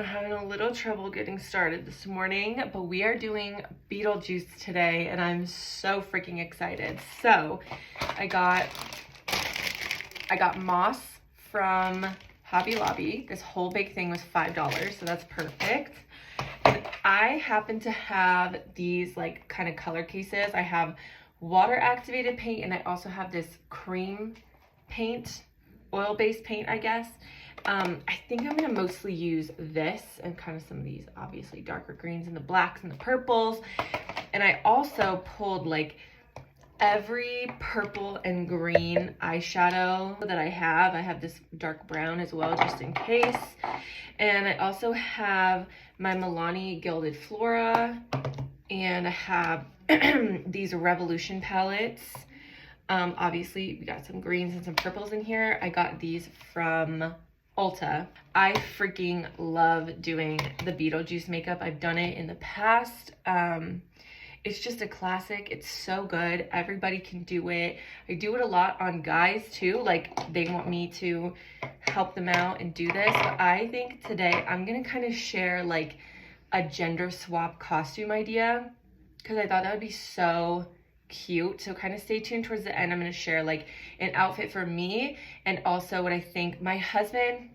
I'm having a little trouble getting started this morning, but we are doing Beetlejuice today and I'm so freaking excited. So I got moss from Hobby Lobby. This whole big thing was $5, so that's perfect. And I happen to have these like kind of color cases. I have water activated paint and I also have this cream paint, oil-based paint, I guess. I think I'm gonna mostly use this and kind of some of these obviously darker greens and the blacks and the purples. And I also pulled like every purple and green eyeshadow that I have. I have this dark brown as well, just in case. And I also have my Milani Gilded Flora, and I have these Revolution palettes. Obviously we got some greens and some purples in here. I got these from Ulta. I freaking love doing the Beetlejuice makeup. I've done it in the past. It's just a classic. It's so good. Everybody can do it. I do it a lot on guys too. Like they want me to help them out and do this. But I think today I'm gonna kind of share like a gender swap costume idea because I thought that would be so cute. So kind of stay tuned towards the end. I'm going to share like an outfit for me and also what I think. My husband,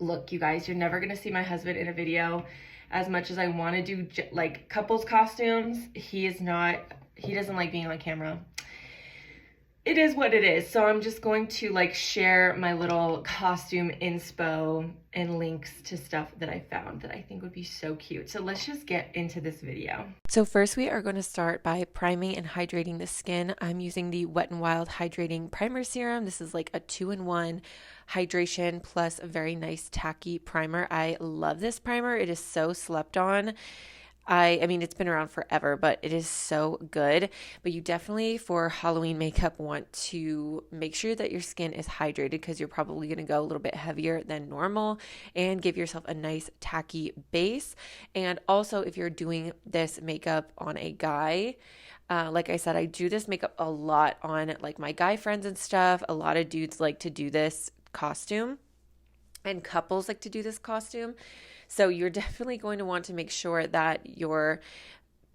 look you guys, you're never going to see my husband in a video. As much as I want to do like couples costumes, he doesn't like being on camera. It is what it is. So I'm just going to like share my little costume inspo and links to stuff that I found that I think would be so cute. So let's just get into this video. So first we are going to start by priming and hydrating the skin. I'm using the Wet n Wild Hydrating Primer Serum. This is like a 2-in-1 hydration plus a very nice tacky primer. I love this primer. It is so slept on. I mean, it's been around forever, but it is so good. But you definitely, for Halloween makeup, want to make sure that your skin is hydrated because you're probably going to go a little bit heavier than normal and give yourself a nice tacky base. And also, if you're doing this makeup on a guy, like I said, I do this makeup a lot on like my guy friends and stuff. A lot of dudes like to do this costume and couples like to do this costume. So you're definitely going to want to make sure that your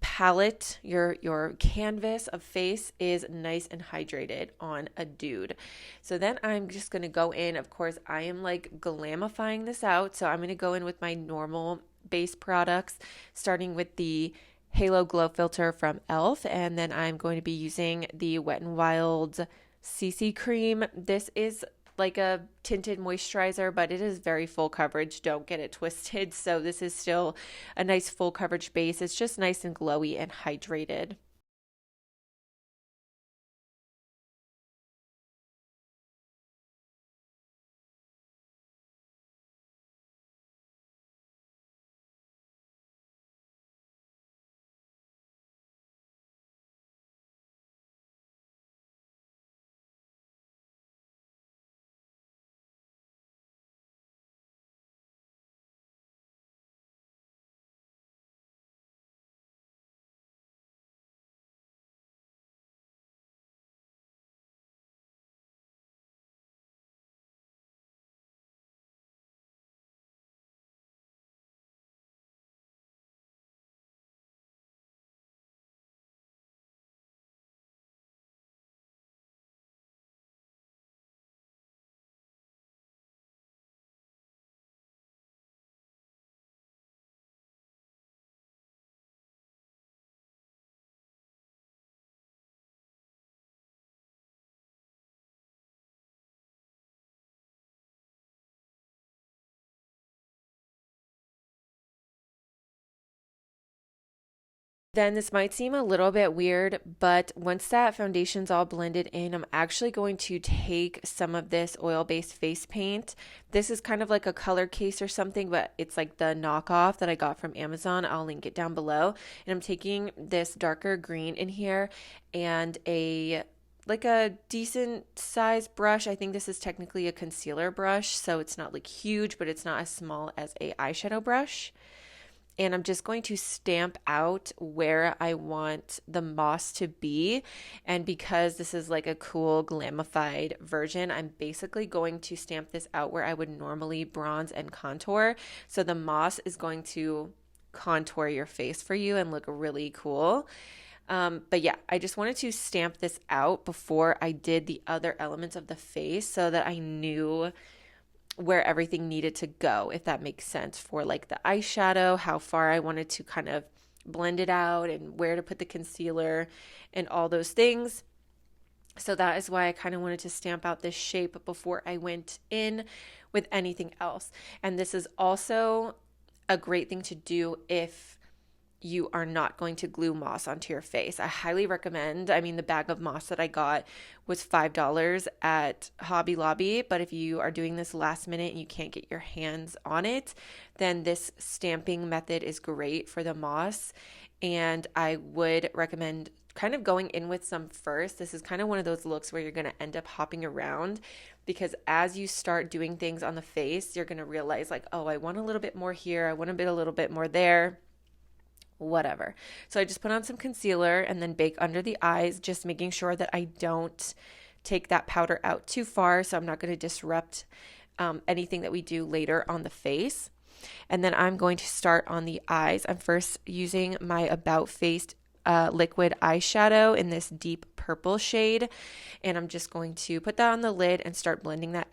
palette, your canvas of face is nice and hydrated on a dude. So then I'm just going to go in. Of course, I am like glamifying this out. So I'm going to go in with my normal base products, starting with the Halo Glow Filter from e.l.f. And then I'm going to be using the Wet n Wild CC Cream. This is like a tinted moisturizer, but it is very full coverage. Don't get it twisted. So this is still a nice full coverage base. It's just nice and glowy and hydrated. Then this might seem a little bit weird, but once that foundation's all blended in, I'm actually going to take some of this oil-based face paint. This is kind of like a color case or something, but it's like the knockoff that I got from Amazon. I'll link it down below. And I'm taking this darker green in here and like a decent size brush. I think this is technically a concealer brush, so it's not like huge, but it's not as small as a eyeshadow brush. and I'm just going to stamp out where I want the moss to be. And because this is like a cool glamified version, I'm basically going to stamp this out where I would normally bronze and contour. So the moss is going to contour your face for you and look really cool. But yeah, I just wanted to stamp this out before I did the other elements of the face so that I knew where everything needed to go, if that makes sense, for like the eyeshadow, how far I wanted to kind of blend it out and where to put the concealer and all those things. So that is why I kind of wanted to stamp out this shape before I went in with anything else. And this is also a great thing to do if you are not going to glue moss onto your face. I highly recommend. I mean, the bag of moss that I got was $5 at Hobby Lobby, but if you are doing this last minute and you can't get your hands on it, then this stamping method is great for the moss. And I would recommend kind of going in with some first. This is kind of one of those looks where you're going to end up hopping around, because as you start doing things on the face, you're going to realize like, oh, I want a little bit more here. I want a little bit more there. Whatever. So I just put on some concealer and then bake under the eyes, just making sure that I don't take that powder out too far. So I'm not going to disrupt anything that we do later on the face. And then I'm going to start on the eyes. I'm first using my About Face liquid eyeshadow in this deep purple shade. And I'm just going to put that on the lid and start blending that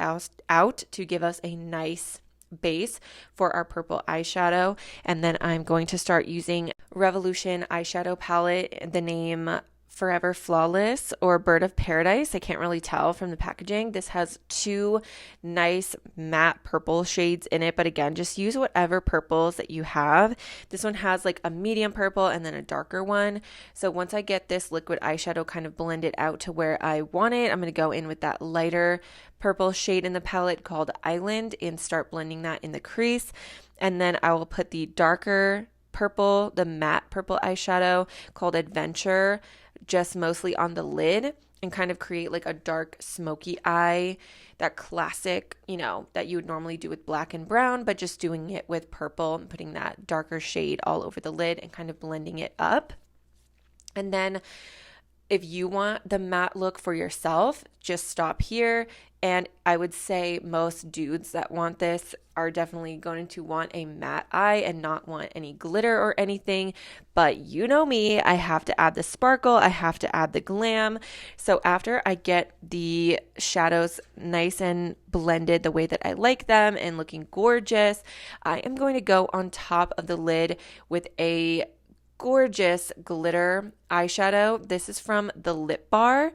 out to give us a nice base for our purple eyeshadow. And then I'm going to start using Revolution eyeshadow palette, the name Forever Flawless or Bird of Paradise. I can't really tell from the packaging. This has two nice matte purple shades in it, but again, just use whatever purples that you have. This one has like a medium purple and then a darker one. So once I get this liquid eyeshadow kind of blended out to where I want it, I'm going to go in with that lighter purple shade in the palette called Island and start blending that in the crease. And then I will put the darker purple, the matte purple eyeshadow called Adventure, just mostly on the lid and kind of create like a dark smoky eye, that classic, that you would normally do with black and brown, but just doing it with purple and putting that darker shade all over the lid and kind of blending it up. And then if you want the matte look for yourself, just stop here. And I would say most dudes that want this are definitely going to want a matte eye and not want any glitter or anything. But you know me, I have to add the sparkle, I have to add the glam. So after I get the shadows nice and blended the way that I like them and looking gorgeous, I am going to go on top of the lid with a gorgeous glitter eyeshadow. This is from the Lip Bar,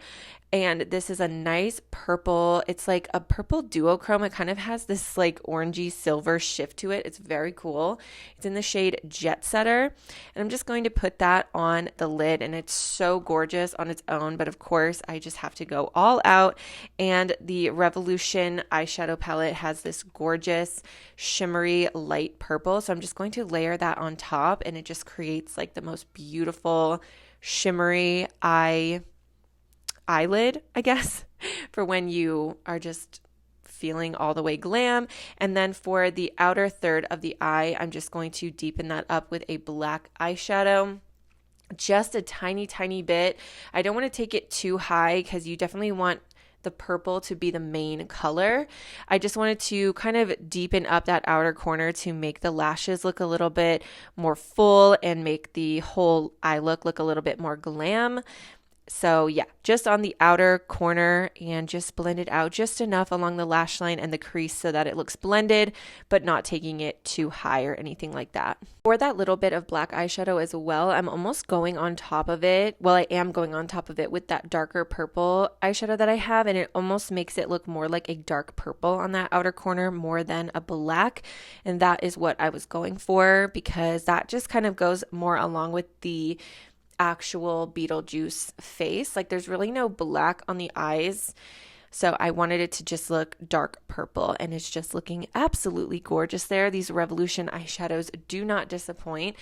and this is a nice purple. It's like a purple duochrome. It kind of has this like orangey silver shift to it. It's very cool. It's in the shade Jetsetter, and I'm just going to put that on the lid, and it's so gorgeous on its own, but of course I just have to go all out. And the Revolution eyeshadow palette has this gorgeous shimmery light purple, so I'm just going to layer that on top, and it just creates like the most beautiful shimmery eyelid, I guess, for when you are just feeling all the way glam. And then for the outer third of the eye, I'm just going to deepen that up with a black eyeshadow, just a tiny, tiny bit. I don't want to take it too high because you definitely want the purple to be the main color. I just wanted to kind of deepen up that outer corner to make the lashes look a little bit more full and make the whole eye look a little bit more glam. So yeah, just on the outer corner and just blend it out just enough along the lash line and the crease so that it looks blended, but not taking it too high or anything like that. For that little bit of black eyeshadow as well, I'm almost going on top of it. Well, I am going on top of it with that darker purple eyeshadow that I have, and it almost makes it look more like a dark purple on that outer corner more than a black. And that is what I was going for because that just kind of goes more along with the actual Beetlejuice face. Like there's really no black on the eyes, so I wanted it to just look dark purple, and it's just looking absolutely gorgeous there. These Revolution eyeshadows do not disappoint.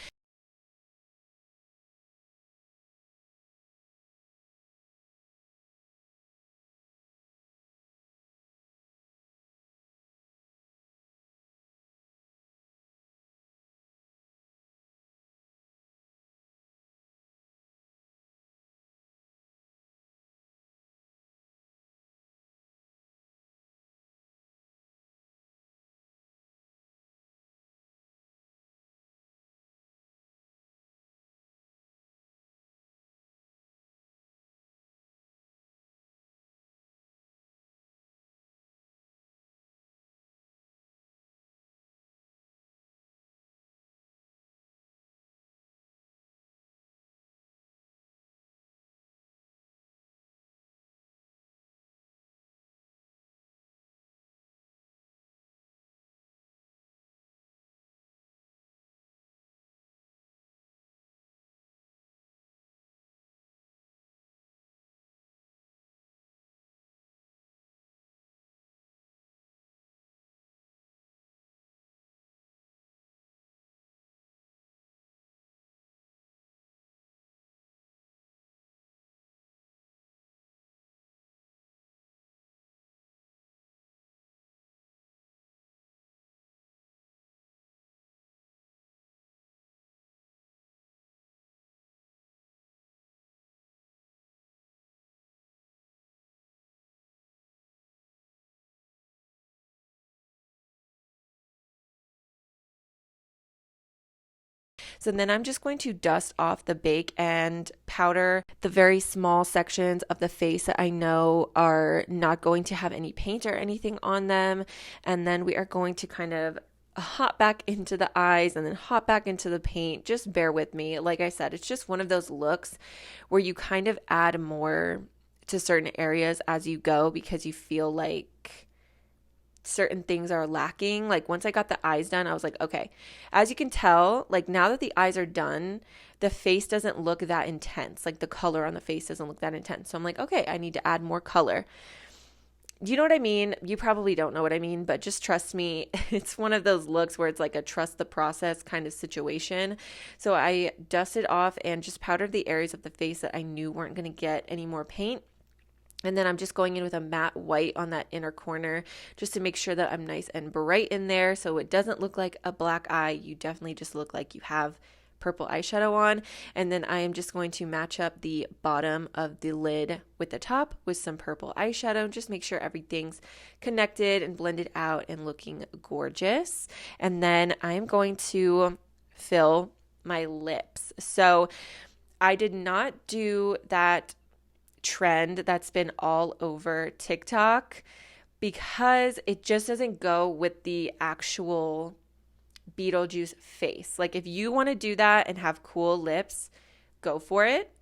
So then I'm just going to dust off the bake and powder the very small sections of the face that I know are not going to have any paint or anything on them. And then we are going to kind of hop back into the eyes and then hop back into the paint. Just bear with me. Like I said, it's just one of those looks where you kind of add more to certain areas as you go because you feel like certain things are lacking. Like once I got the eyes done, I was like, okay, as you can tell, like now that the eyes are done, the face doesn't look that intense. Like the color on the face doesn't look that intense. So I'm like, okay, I need to add more color. Do you know what I mean? You probably don't know what I mean, but just trust me. It's one of those looks where it's like a trust the process kind of situation. So I dusted off and just powdered the areas of the face that I knew weren't going to get any more paint. And then I'm just going in with a matte white on that inner corner just to make sure that I'm nice and bright in there so it doesn't look like a black eye. You definitely just look like you have purple eyeshadow on. And then I am just going to match up the bottom of the lid with the top with some purple eyeshadow. Just make sure everything's connected and blended out and looking gorgeous. And then I'm going to fill my lips. So I did not do that trend that's been all over TikTok because it just doesn't go with the actual Beetlejuice face. Like if you want to do that and have cool lips, go for it.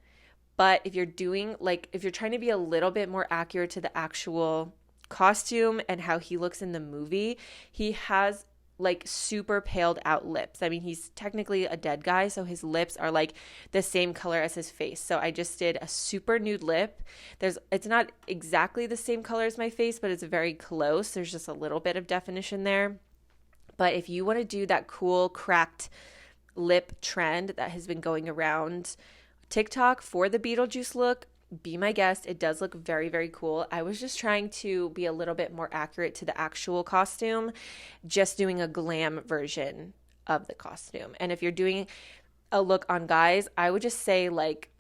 But if you're trying to be a little bit more accurate to the actual costume and how he looks in the movie, he has like super paled out lips. I mean, he's technically a dead guy, so his lips are like the same color as his face. So I just did a super nude lip. It's not exactly the same color as my face, but it's very close. There's just a little bit of definition there. But if you want to do that cool cracked lip trend that has been going around TikTok for the Beetlejuice look, be my guest. It does look very, very cool. I was just trying to be a little bit more accurate to the actual costume, just doing a glam version of the costume. And if you're doing a look on guys, I would just say like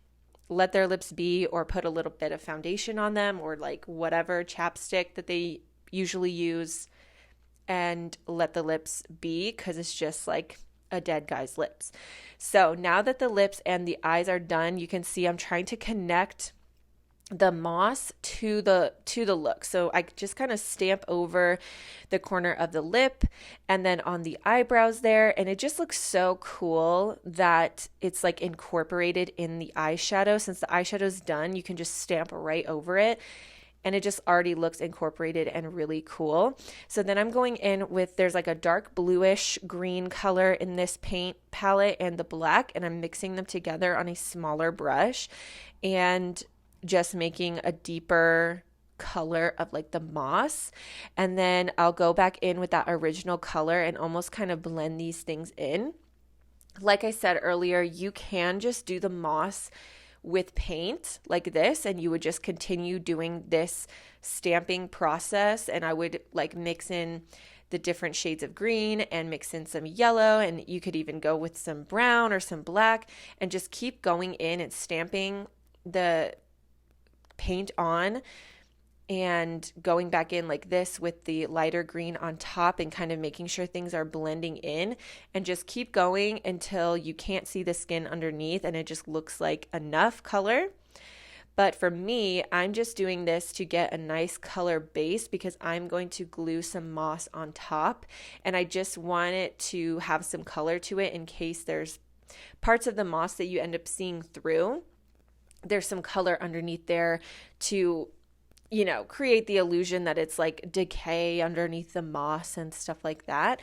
let their lips be or put a little bit of foundation on them or like whatever chapstick that they usually use and let the lips be because it's just like a dead guy's lips. So now that the lips and the eyes are done, you can see I'm trying to connect the moss to the look. So I just kind of stamp over the corner of the lip and then on the eyebrows there, and it just looks so cool that it's like incorporated in the eyeshadow. Since the eyeshadow's done, you can just stamp right over it and it just already looks incorporated and really cool. So then I'm going in with, there's like a dark bluish green color in this paint palette and the black, and I'm mixing them together on a smaller brush and just making a deeper color of like the moss. And then I'll go back in with that original color and almost kind of blend these things in. Like I said earlier, you can just do the moss with paint like this, and you would just continue doing this stamping process, and I would like mix in the different shades of green and mix in some yellow, and you could even go with some brown or some black and just keep going in and stamping the paint on and going back in like this with the lighter green on top and kind of making sure things are blending in, and just keep going until you can't see the skin underneath and it just looks like enough color. But for me, I'm just doing this to get a nice color base because I'm going to glue some moss on top, and I just want it to have some color to it in case there's parts of the moss that you end up seeing through. There's some color underneath there to, you know, create the illusion that it's like decay underneath the moss and stuff like that.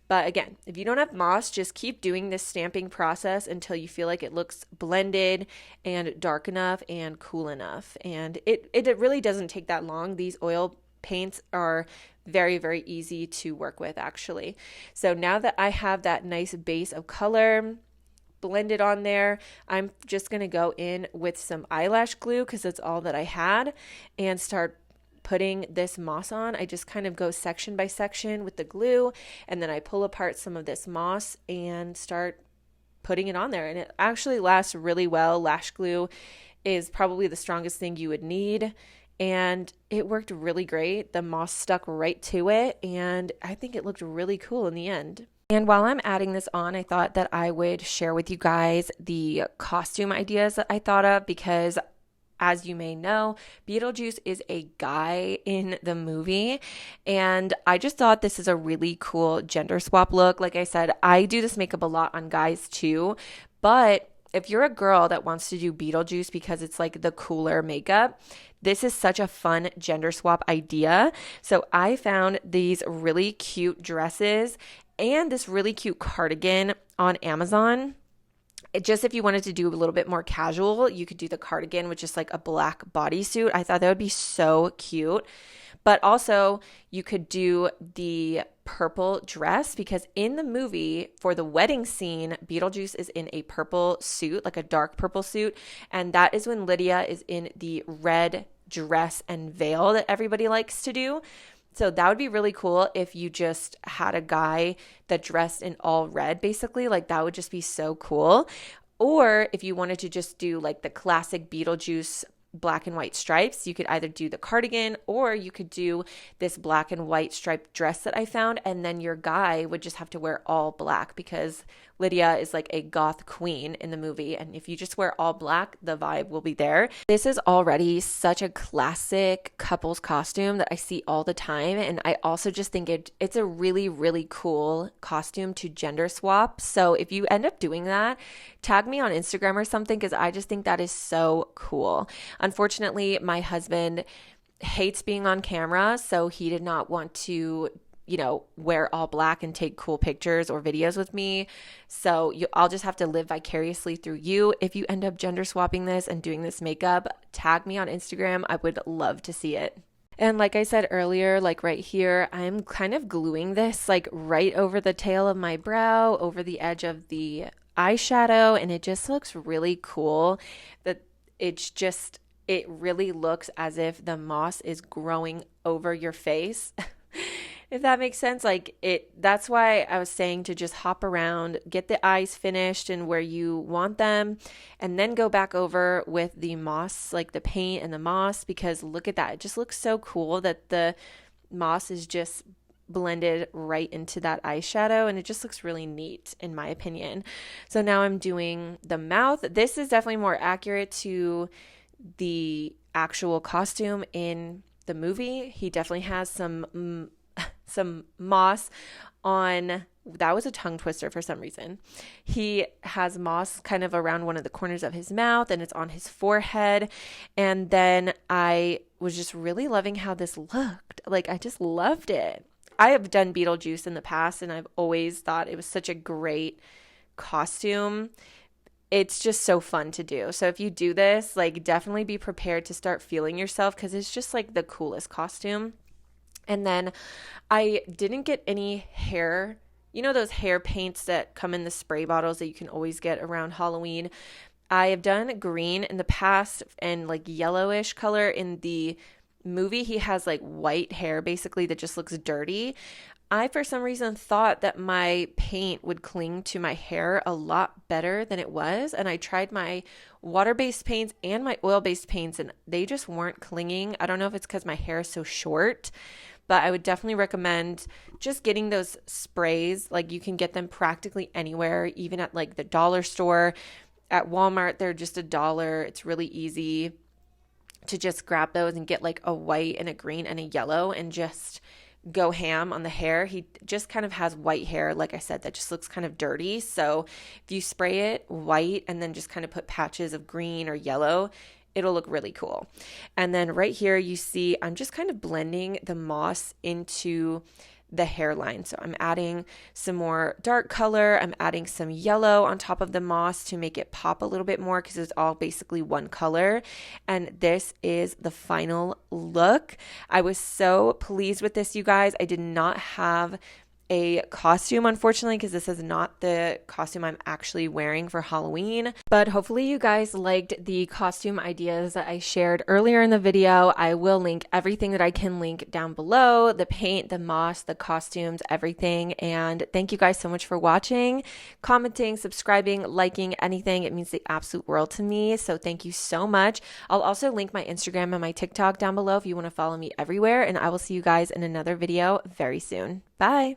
But again, if you don't have moss, just keep doing this stamping process until you feel like it looks blended and dark enough and cool enough. And it really doesn't take that long. These oil paints are very, very easy to work with actually. So now that I have that nice base of color blended on there, I'm just going to go in with some eyelash glue because that's all that I had, and start putting this moss on. I just kind of go section by section with the glue, and then I pull apart some of this moss and start putting it on there, and it actually lasts really well. Lash glue is probably the strongest thing you would need, and it worked really great. The moss stuck right to it, and I think it looked really cool in the end. And while I'm adding this on, I thought that I would share with you guys the costume ideas that I thought of because as you may know, Beetlejuice is a guy in the movie, and I just thought this is a really cool gender swap look. Like I said, I do this makeup a lot on guys too, but if you're a girl that wants to do Beetlejuice because it's like the cooler makeup, this is such a fun gender swap idea. So I found these really cute dresses and this really cute cardigan on Amazon. Just if you wanted to do a little bit more casual, you could do the cardigan with just like a black bodysuit. I thought that would be so cute. But also, you could do the purple dress because in the movie, for the wedding scene, Beetlejuice is in a purple suit, like a dark purple suit. And that is when Lydia is in the red dress and veil that everybody likes to do. So that would be really cool if you just had a guy that dressed in all red, basically. Like that would just be so cool. Or if you wanted to just do like the classic Beetlejuice black and white stripes, you could either do the cardigan or you could do this black and white striped dress that I found. And then your guy would just have to wear all black because Lydia is like a goth queen in the movie. And if you just wear all black, the vibe will be there. This is already such a classic couples costume that I see all the time. And I also just think it's a really, really cool costume to gender swap. So if you end up doing that, tag me on Instagram or something because I just think that is so cool. Unfortunately, my husband hates being on camera, so he did not want to wear all black and take cool pictures or videos with me. So I'll just have to live vicariously through you. If you end up gender swapping this and doing this makeup, tag me on Instagram. I would love to see it. And like I said earlier, like right here, I'm kind of gluing this like right over the tail of my brow, over the edge of the eyeshadow, and it just looks really cool. It really looks as if the moss is growing over your face. If that makes sense, that's why I was saying to just hop around, get the eyes finished and where you want them, and then go back over with the moss, like the paint and the moss, because look at that. It just looks so cool that the moss is just blended right into that eyeshadow, and it just looks really neat in my opinion. So now I'm doing the mouth. This is definitely more accurate to the actual costume in the movie. He definitely has some moss on, that was a tongue twister for some reason. He has moss kind of around one of the corners of his mouth, and it's on his forehead. And then I was just really loving how this looked. Like, I just loved it. I have done Beetlejuice in the past, and I've always thought it was such a great costume. It's just so fun to do. So if you do this, like, definitely be prepared to start feeling yourself because it's just like the coolest costume. And then I didn't get any hair, those hair paints that come in the spray bottles that you can always get around Halloween. I have done green in the past and like yellowish color in the movie. He has like white hair basically that just looks dirty. I, for some reason, thought that my paint would cling to my hair a lot better than it was. And I tried my water-based paints and my oil-based paints, and they just weren't clinging. I don't know if it's because my hair is so short, but I would definitely recommend just getting those sprays. Like, you can get them practically anywhere, even at like the dollar store. At Walmart, they're just $1. It's really easy to just grab those and get like a white and a green and a yellow and just go ham on the hair. He just kind of has white hair, like I said, that just looks kind of dirty. So if you spray it white and then just kind of put patches of green or yellow, it'll look really cool. And then right here you see I'm just kind of blending the moss into the hairline. So I'm adding some more dark color. I'm adding some yellow on top of the moss to make it pop a little bit more because it's all basically one color. And this is the final look. I was so pleased with this, you guys. I did not have a costume, unfortunately, because this is not the costume I'm actually wearing for Halloween. But hopefully you guys liked the costume ideas that I shared earlier in the video. I will link everything that I can link down below, the paint, the moss, the costumes, everything. And thank you guys so much for watching, commenting, subscribing, liking, anything. It means the absolute world to me. So thank you so much. I'll also link my Instagram and my TikTok down below if you want to follow me everywhere. And I will see you guys in another video very soon. Bye.